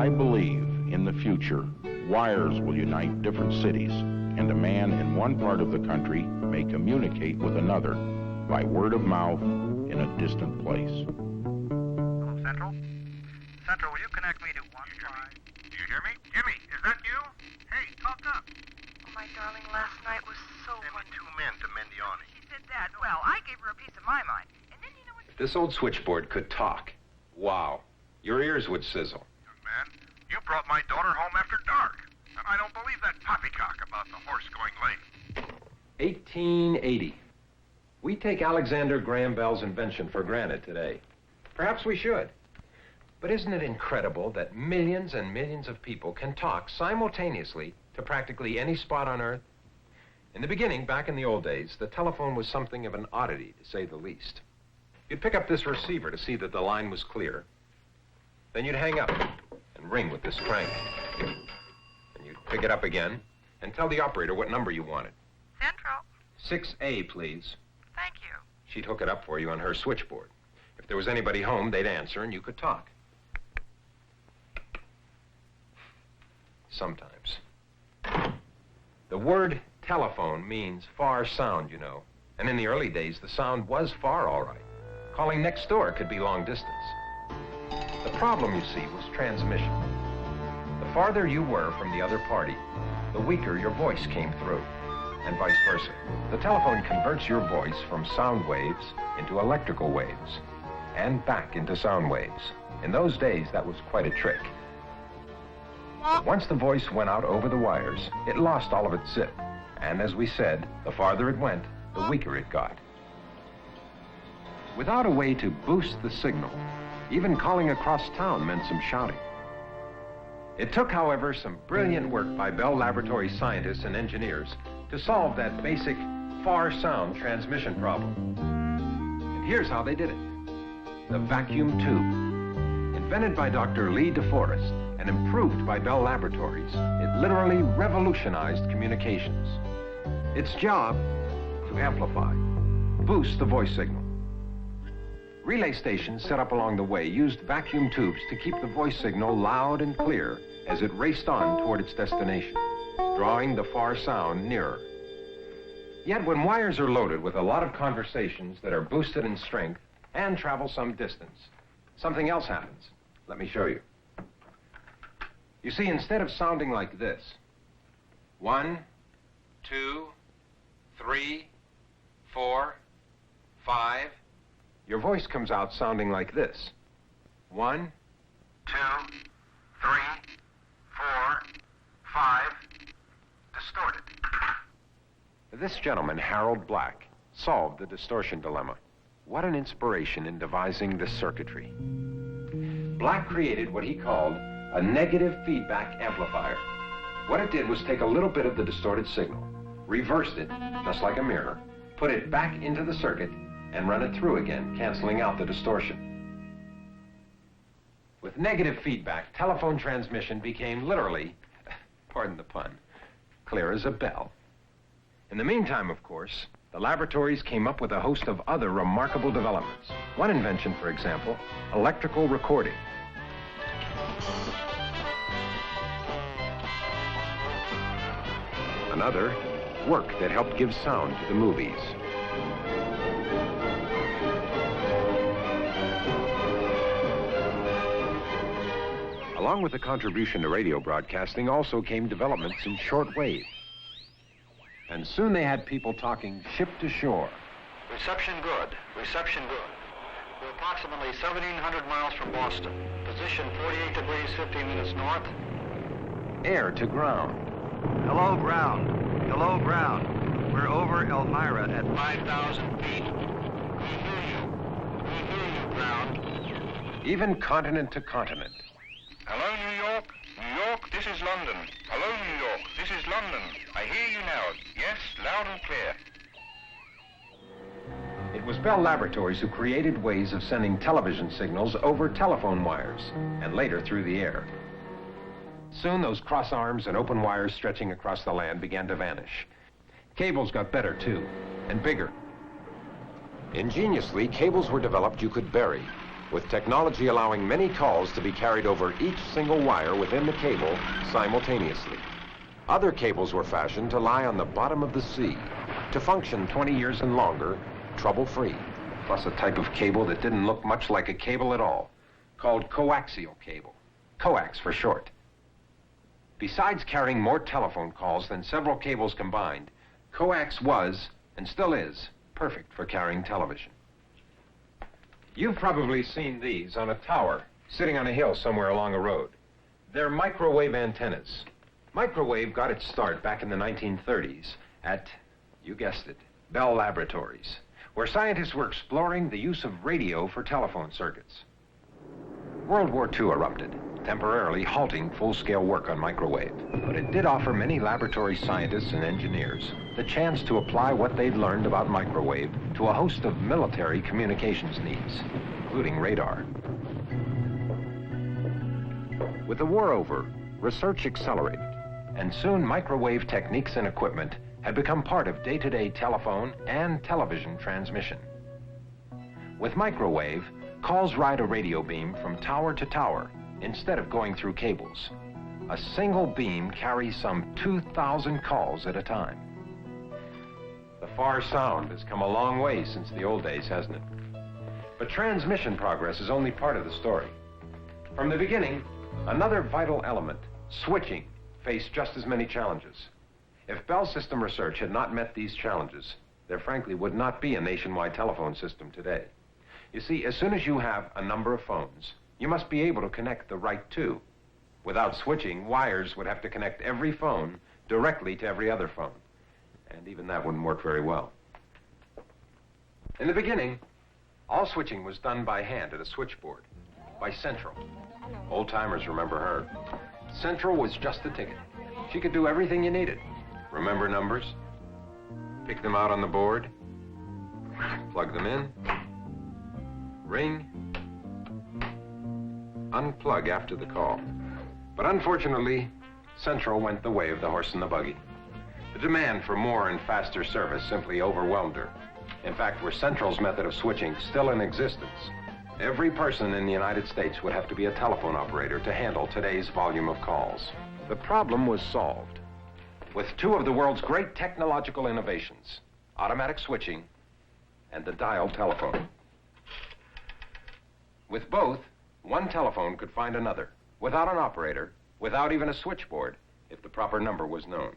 I believe in the future, wires will unite different cities, and a man in one part of the country may communicate with another by word of mouth in a distant place. Hello, Central? Central, will you connect me to 1-5? Do you hear me? Jimmy, is that you? Hey, talk up. Oh, my darling, last night was so Send me wonderful. 2 men to Mendione. She said that. Well, I gave her a piece of my mind. And then you know what... This old switchboard could talk. Wow. Your ears would sizzle. Young man, you brought my daughter home after dark. And I don't believe that poppycock about the horse going late. 1880. We take Alexander Graham Bell's invention for granted today. Perhaps we should. But isn't it incredible that millions and millions of people can talk simultaneously to practically any spot on Earth? In the beginning, back in the old days, the telephone was something of an oddity, to say the least. You'd pick up this receiver to see that the line was clear. Then you'd hang up and ring with this crank. And you'd pick it up again and tell the operator what number you wanted. Central. 6A, please. Thank you. She'd hook it up for you on her switchboard. If there was anybody home, they'd answer and you could talk. Sometimes. The word telephone means far sound, you know. And in the early days, the sound was far, all right. Calling next door could be long distance. The problem, you see, was transmission. The farther you were from the other party, the weaker your voice came through, and vice versa. The telephone converts your voice from sound waves into electrical waves, and back into sound waves. In those days, that was quite a trick. Once the voice went out over the wires, it lost all of its zip. And as we said, the farther it went, the weaker it got. Without a way to boost the signal, even calling across town meant some shouting. It took, however, some brilliant work by Bell Laboratories scientists and engineers to solve that basic far sound transmission problem. And here's how they did it. The vacuum tube. Invented by Dr. Lee DeForest and improved by Bell Laboratories, it literally revolutionized communications. Its job, to amplify, boost the voice signal. Relay stations set up along the way used vacuum tubes to keep the voice signal loud and clear as it raced on toward its destination, drawing the far sound nearer. Yet when wires are loaded with a lot of conversations that are boosted in strength and travel some distance, something else happens. Let me show you. You see, instead of sounding like this, 1, 2, 3, 4, 5, your voice comes out sounding like this. 1, 2, 3, 4, 5. Distorted. This gentleman, Harold Black, solved the distortion dilemma. What an inspiration in devising this circuitry. Black created what he called a negative feedback amplifier. What it did was take a little bit of the distorted signal, reversed it, just like a mirror, put it back into the circuit, and run it through again, canceling out the distortion. With negative feedback, telephone transmission became literally, pardon the pun, clear as a bell. In the meantime, of course, the laboratories came up with a host of other remarkable developments. One invention, for example, electrical recording. Another, work that helped give sound to the movies. Along with the contribution to radio broadcasting also came developments in shortwave. And soon they had people talking ship to shore. Reception good. Reception good. We're approximately 1,700 miles from Boston. Position 48 degrees 15 minutes north. Air to ground. Hello, ground. Hello, ground. We're over Elmira at 5,000 feet. We hear you. We hear you, ground. Even continent to continent. Hello, New York. New York, this is London. Hello, New York, this is London. I hear you now. Yes, loud and clear. It was Bell Laboratories who created ways of sending television signals over telephone wires, and later through the air. Soon those cross arms and open wires stretching across the land began to vanish. Cables got better too, and bigger. Ingeniously, cables were developed you could bury, with technology allowing many calls to be carried over each single wire within the cable simultaneously. Other cables were fashioned to lie on the bottom of the sea, to function 20 years and longer, trouble-free. Plus a type of cable that didn't look much like a cable at all, called coaxial cable. Coax for short. Besides carrying more telephone calls than several cables combined, coax was, and still is, perfect for carrying television. You've probably seen these on a tower, sitting on a hill somewhere along a road. They're microwave antennas. Microwave got its start back in the 1930s at, you guessed it, Bell Laboratories, where scientists were exploring the use of radio for telephone circuits. World War II erupted, temporarily halting full-scale work on microwave, but it did offer many laboratory scientists and engineers the chance to apply what they'd learned about microwave to a host of military communications needs, including radar. With the war over, research accelerated, and soon microwave techniques and equipment had become part of day-to-day telephone and television transmission. With microwave, calls ride a radio beam from tower to tower instead of going through cables. A single beam carries some 2,000 calls at a time. The far sound has come a long way since the old days, hasn't it? But transmission progress is only part of the story. From the beginning, another vital element, switching, faced just as many challenges. If Bell System Research had not met these challenges, there frankly would not be a nationwide telephone system today. You see, as soon as you have a number of phones, you must be able to connect the right two. Without switching, wires would have to connect every phone directly to every other phone. And even that wouldn't work very well. In the beginning, all switching was done by hand at a switchboard, by Central. Old-timers remember her. Central was just the ticket. She could do everything you needed. Remember numbers, pick them out on the board, plug them in, ring, unplug after the call. But unfortunately, Central went the way of the horse and the buggy. The demand for more and faster service simply overwhelmed her. In fact, were Central's method of switching still in existence, every person in the United States would have to be a telephone operator to handle today's volume of calls. The problem was solved with two of the world's great technological innovations, automatic switching and the dial telephone. With both, one telephone could find another, without an operator, without even a switchboard, if the proper number was known.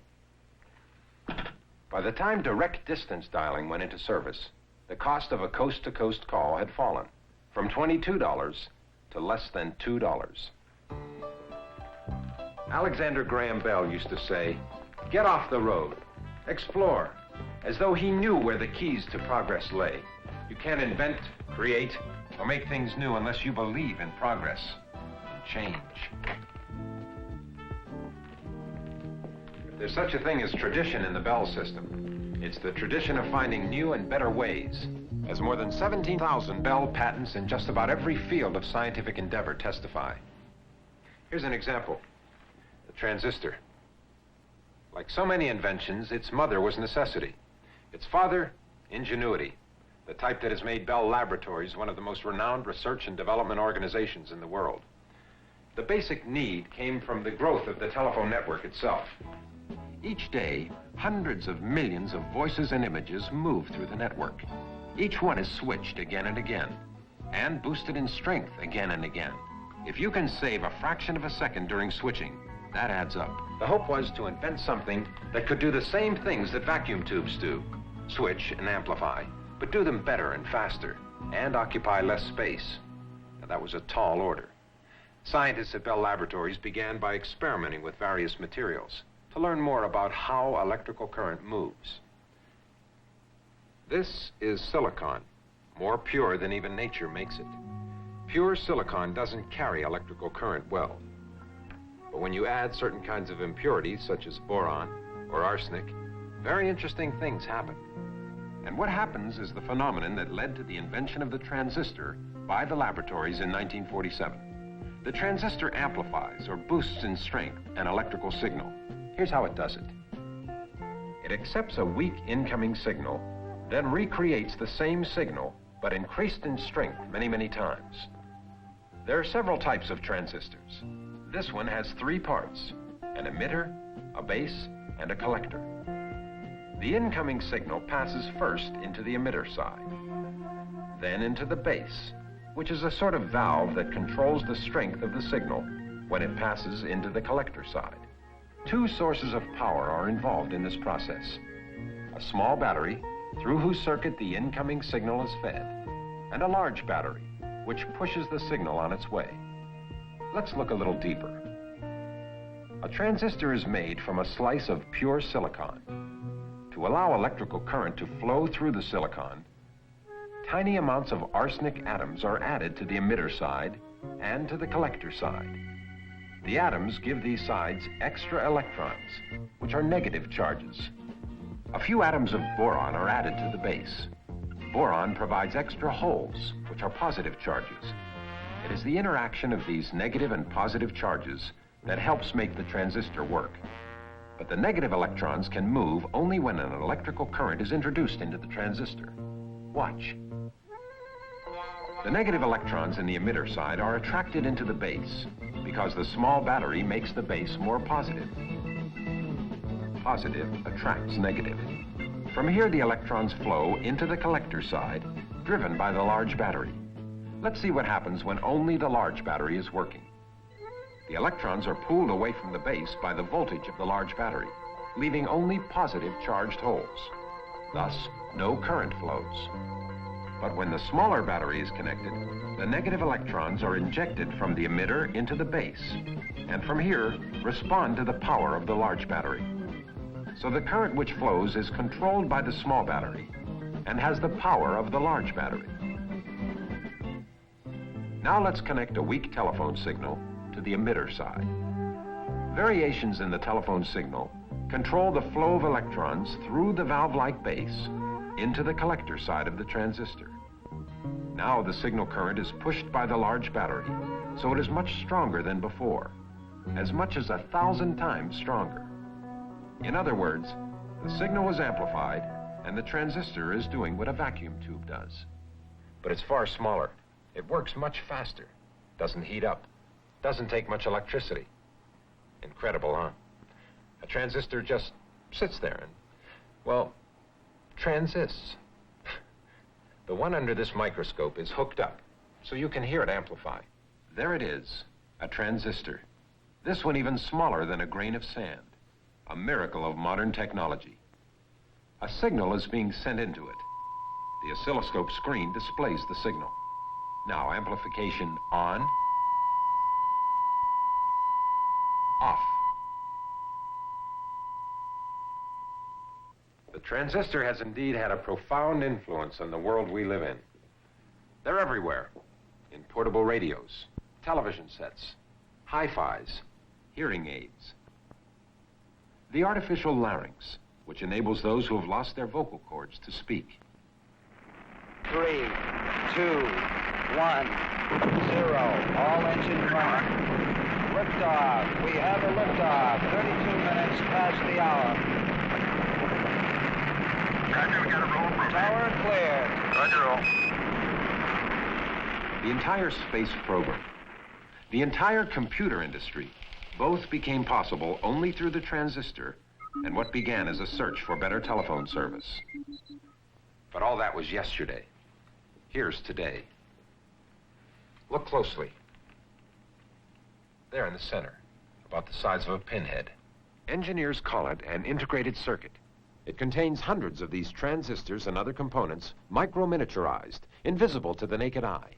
By the time direct distance dialing went into service, the cost of a coast-to-coast call had fallen from $22 to less than $2. Alexander Graham Bell used to say, "Get off the road, explore," as though he knew where the keys to progress lay. You can't invent, create, or make things new unless you believe in progress and change. If there's such a thing as tradition in the Bell system, it's the tradition of finding new and better ways, as more than 17,000 Bell patents in just about every field of scientific endeavor testify. Here's an example. The transistor. Like so many inventions, its mother was necessity. Its father, ingenuity, the type that has made Bell Laboratories one of the most renowned research and development organizations in the world. The basic need came from the growth of the telephone network itself. Each day, hundreds of millions of voices and images move through the network. Each one is switched again and again, and boosted in strength again and again. If you can save a fraction of a second during switching, that adds up. The hope was to invent something that could do the same things that vacuum tubes do, switch and amplify, but do them better and faster, and occupy less space. Now, that was a tall order. Scientists at Bell Laboratories began by experimenting with various materials to learn more about how electrical current moves. This is silicon, more pure than even nature makes it. Pure silicon doesn't carry electrical current well. But when you add certain kinds of impurities, such as boron or arsenic, very interesting things happen. And what happens is the phenomenon that led to the invention of the transistor by the laboratories in 1947. The transistor amplifies or boosts in strength an electrical signal. Here's how it does it. It accepts a weak incoming signal, then recreates the same signal, but increased in strength many, many times. There are several types of transistors. This one has three parts: an emitter, a base, and a collector. The incoming signal passes first into the emitter side, then into the base, which is a sort of valve that controls the strength of the signal when it passes into the collector side. Two sources of power are involved in this process: a small battery, through whose circuit the incoming signal is fed, and a large battery, which pushes the signal on its way. Let's look a little deeper. A transistor is made from a slice of pure silicon. To allow electrical current to flow through the silicon, tiny amounts of arsenic atoms are added to the emitter side and to the collector side. The atoms give these sides extra electrons, which are negative charges. A few atoms of boron are added to the base. Boron provides extra holes, which are positive charges. It is the interaction of these negative and positive charges that helps make the transistor work. But the negative electrons can move only when an electrical current is introduced into the transistor. Watch. The negative electrons in the emitter side are attracted into the base because the small battery makes the base more positive. Positive attracts negative. From here, the electrons flow into the collector side, driven by the large battery. Let's see what happens when only the large battery is working. The electrons are pulled away from the base by the voltage of the large battery, leaving only positive charged holes. Thus, no current flows. But when the smaller battery is connected, the negative electrons are injected from the emitter into the base, and from here, respond to the power of the large battery. So the current which flows is controlled by the small battery and has the power of the large battery. Now let's connect a weak telephone signal to the emitter side. Variations in the telephone signal control the flow of electrons through the valve-like base into the collector side of the transistor. Now the signal current is pushed by the large battery, so it is much stronger than before, as much as 1,000 times stronger. In other words, the signal is amplified and the transistor is doing what a vacuum tube does. But it's far smaller. It works much faster, doesn't heat up, doesn't take much electricity. Incredible, huh? A transistor just sits there and, well, transists. The one under this microscope is hooked up, so you can hear it amplify. There it is, a transistor. This one even smaller than a grain of sand. A miracle of modern technology. A signal is being sent into it. The oscilloscope screen displays the signal. Now, amplification on, off. The transistor has indeed had a profound influence on the world we live in. They're everywhere, in portable radios, television sets, hi-fis, hearing aids. The artificial larynx, which enables those who have lost their vocal cords to speak. 3, 2, 1, 0. All engines running. Liftoff. We have a liftoff. 32 minutes past the hour. Roger, we got a roll from Tower clear. Roger, roll. The entire space program, the entire computer industry, both became possible only through the transistor and what began as a search for better telephone service. But all that was yesterday. Here's today. Look closely. There in the center, about the size of a pinhead. Engineers call it an integrated circuit. It contains hundreds of these transistors and other components, micro-miniaturized, invisible to the naked eye.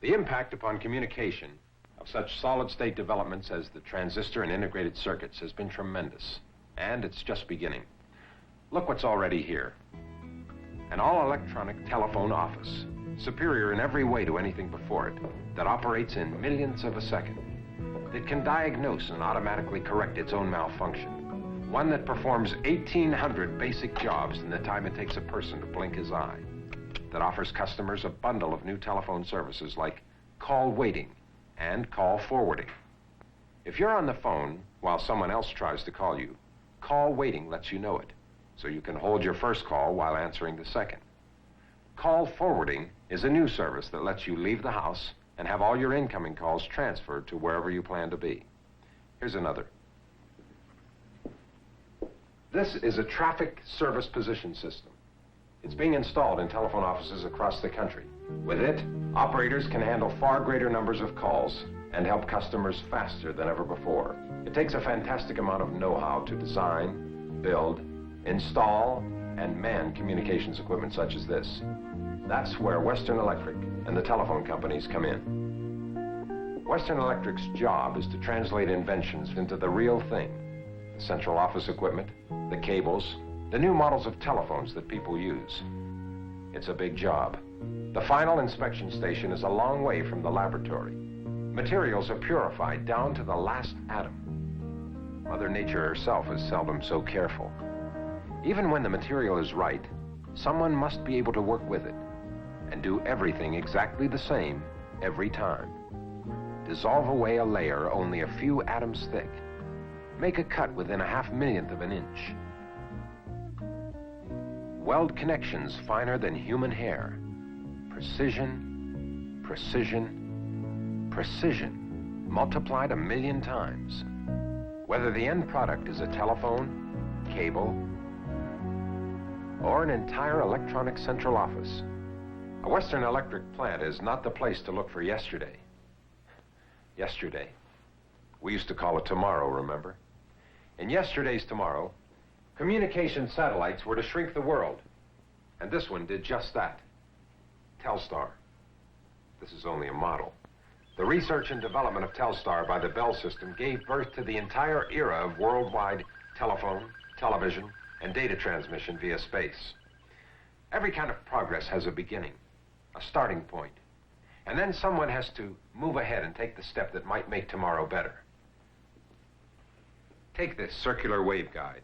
The impact upon communication of such solid-state developments as the transistor and integrated circuits has been tremendous, and it's just beginning. Look what's already here. An all-electronic telephone office, superior in every way to anything before it, that operates in millionths of a second. It can diagnose and automatically correct its own malfunction. One that performs 1,800 basic jobs in the time it takes a person to blink his eye. That offers customers a bundle of new telephone services like call waiting and call forwarding. If you're on the phone while someone else tries to call you, call waiting lets you know it, so you can hold your first call while answering the second. Call forwarding is a new service that lets you leave the house and have all your incoming calls transferred to wherever you plan to be. Here's another. This is a traffic service position system. It's being installed in telephone offices across the country. With it, operators can handle far greater numbers of calls and help customers faster than ever before. It takes a fantastic amount of know-how to design, build, install, and man communications equipment such as this. That's where Western Electric and the telephone companies come in. Western Electric's job is to translate inventions into the real thing. The central office equipment, the cables, the new models of telephones that people use. It's a big job. The final inspection station is a long way from the laboratory. Materials are purified down to the last atom. Mother Nature herself is seldom so careful. Even when the material is right, someone must be able to work with it and do everything exactly the same every time. Dissolve away a layer only a few atoms thick. Make a cut within a 0.5 of an inch. Weld connections finer than human hair. Precision, precision, precision, multiplied 1,000,000 times. Whether the end product is a telephone, cable, or an entire electronic central office, a Western Electric plant is not the place to look for yesterday. Yesterday. We used to call it tomorrow, remember? In yesterday's tomorrow, communication satellites were to shrink the world, and this one did just that. Telstar. This is only a model. The research and development of Telstar by the Bell system gave birth to the entire era of worldwide telephone, television, and data transmission via space. Every kind of progress has a beginning, a starting point, and then someone has to move ahead and take the step that might make tomorrow better. Take this circular waveguide.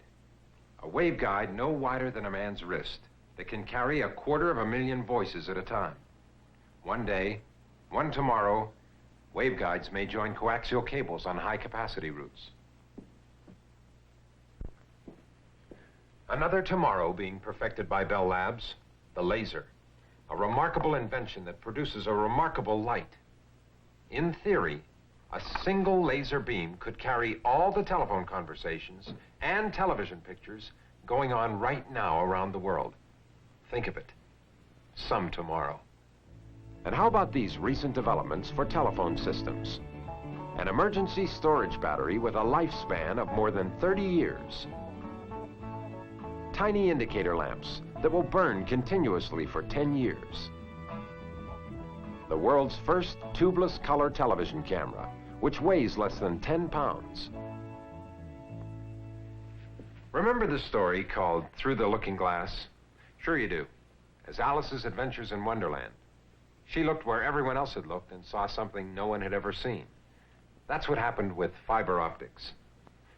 A waveguide no wider than a man's wrist that can carry 250,000 voices at a time. One day, one tomorrow, waveguides may join coaxial cables on high-capacity routes. Another tomorrow being perfected by Bell Labs, the laser, a remarkable invention that produces a remarkable light. In theory, a single laser beam could carry all the telephone conversations and television pictures going on right now around the world. Think of it. Some tomorrow. And how about these recent developments for telephone systems? An emergency storage battery with a lifespan of more than 30 years. Tiny indicator lamps that will burn continuously for 10 years. The world's first tubeless color television camera, which weighs less than 10 pounds. Remember the story called Through the Looking Glass? Sure you do. As Alice's Adventures in Wonderland. She looked where everyone else had looked and saw something no one had ever seen. That's what happened with fiber optics.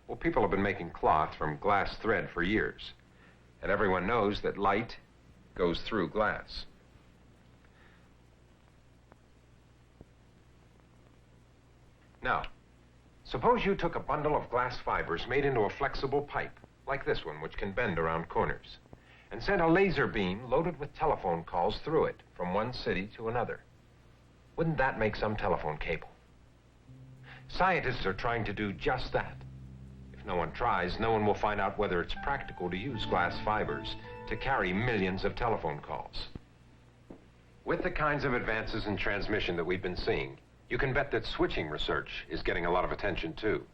Well, people have been making cloth from glass thread for years, and everyone knows that light goes through glass. Now, suppose you took a bundle of glass fibers made into a flexible pipe, like this one, which can bend around corners, and sent a laser beam loaded with telephone calls through it from one city to another. Wouldn't that make some telephone cable? Scientists are trying to do just that. If If no one tries, no one will find out whether it's practical to use glass fibers to carry millions of telephone calls. With the kinds of advances in transmission that we've been seeing, you can bet that switching research is getting a lot of attention too.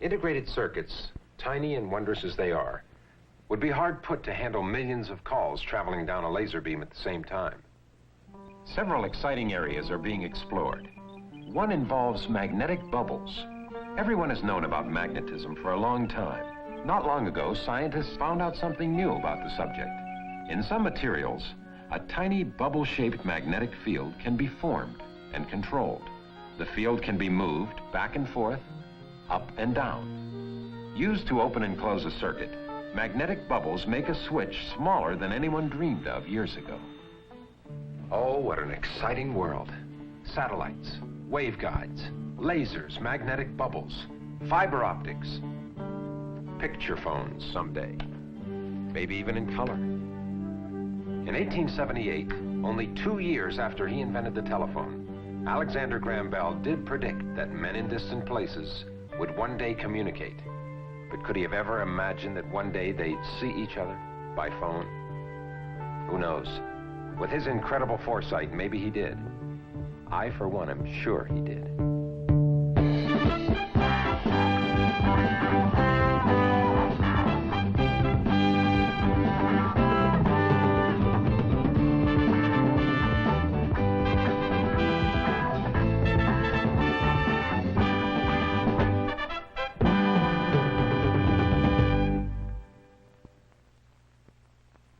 Integrated circuits, tiny and wondrous as they are, would be hard put to handle millions of calls traveling down a laser beam at the same time. Several exciting areas are being explored. One involves magnetic bubbles. Everyone has known about magnetism for a long time. Not long ago, scientists found out something new about the subject. In some materials, a tiny bubble-shaped magnetic field can be formed and controlled. The field can be moved back and forth, up and down. Used to open and close a circuit, magnetic bubbles make a switch smaller than anyone dreamed of years ago. Oh, what an exciting world. Satellites, waveguides, lasers, magnetic bubbles, fiber optics, picture phones someday, maybe even in color. In 1878, only 2 years after he invented the telephone, Alexander Graham Bell did predict that men in distant places would one day communicate. But could he have ever imagined that one day they'd see each other by phone? Who knows? With his incredible foresight, maybe he did. I, for one, am sure he did.